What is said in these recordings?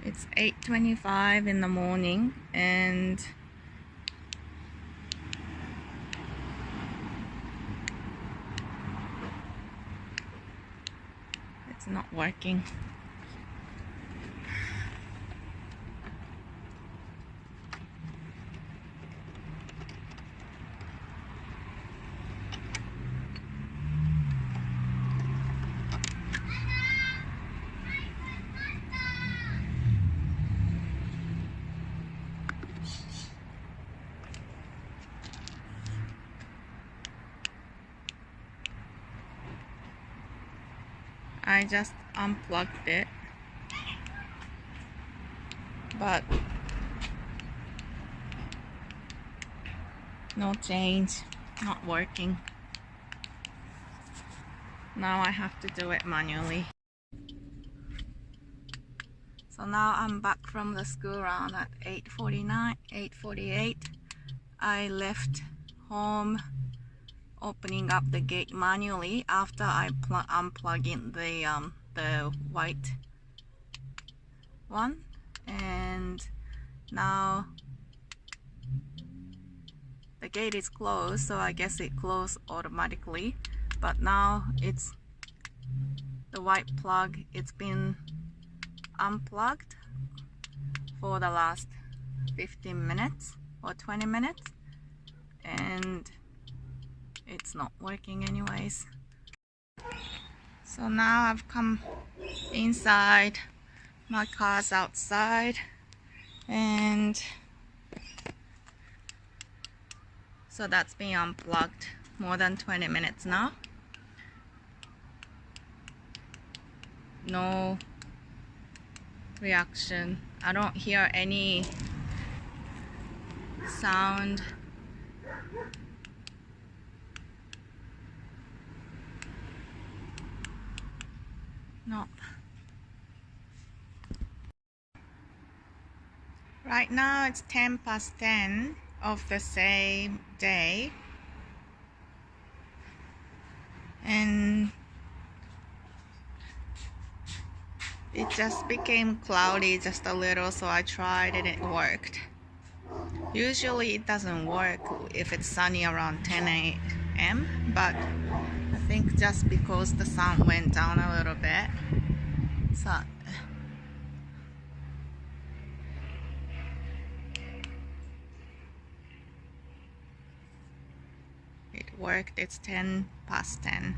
It's 8:25 in the morning and it's not working. I just unplugged it, but no change, not working. Now I have to do it manually. So now I'm back from the school run at 8:48. I left home opening up the gate manually after I unplug in the white one, and now the gate is closed, so I guess it closed automatically, but now it's the white plug. It's been unplugged for the last 15 minutes or 20 minutes and it's not working anyways. So now I've come inside, my car's outside, and so that's been unplugged more than 20 minutes now. No reaction. I don't hear any sound. No. Right now it's 10:10 of the same day, and it just became cloudy just a little, so I tried and it worked. Usually it doesn't work if it's sunny around 10 a.m. but I think just because the sun went down a little bit, so it worked. It's 10:10.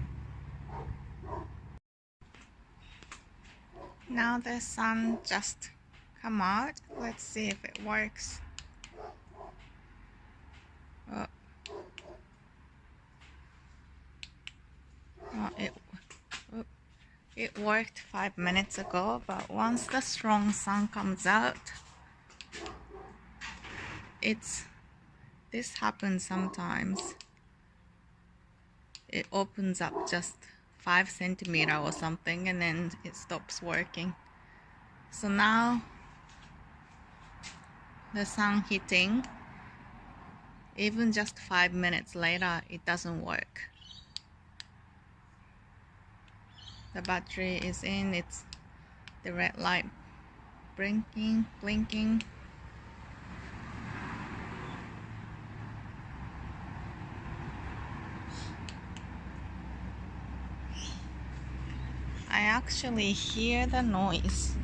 Now the sun just come out. Let's see if it works. Oh. Oh, it worked 5 minutes ago, but once the strong sun comes out, this happens sometimes. It opens up just 5 centimeters or something and then it stops working. So now the sun hitting, even just 5 minutes later, it doesn't work. The battery is in, it's the red light blinking. I actually hear the noise.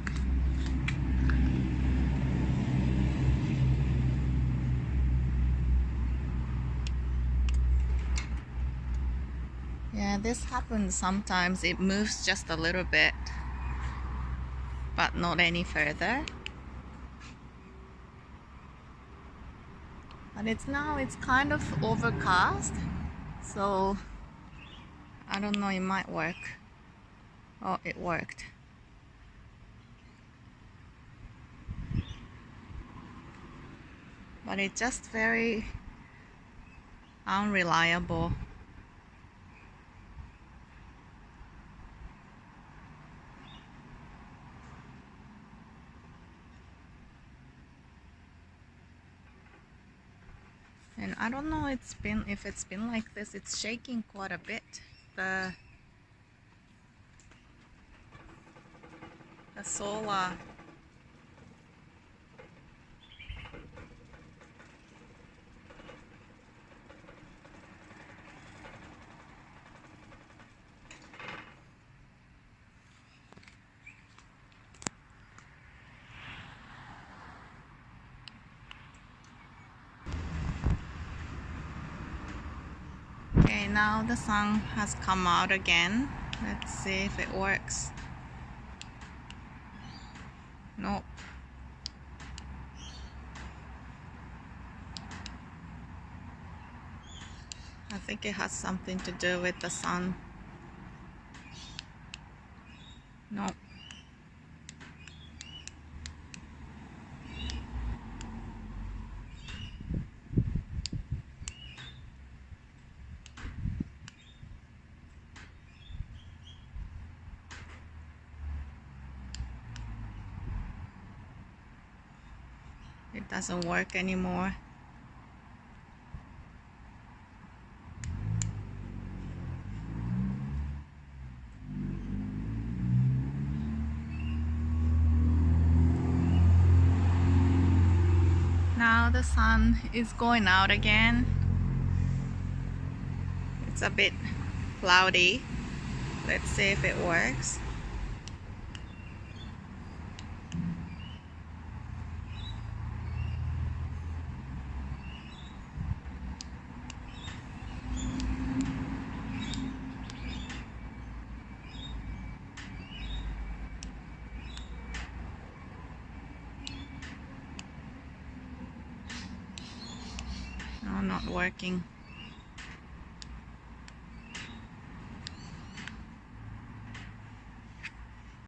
Yeah, this happens sometimes. It moves just a little bit, but not any further. But it's kind of overcast, so I don't know, it might work. Oh, it worked. But it's just very unreliable. And I don't know if it's been like this. It's shaking quite a bit. The solar now the sun has come out again. Let's see if it works. Nope. I think it has something to do with the sun. Nope. It doesn't work anymore. Now the sun is going out again. It's a bit cloudy. Let's see if it works. No, not working.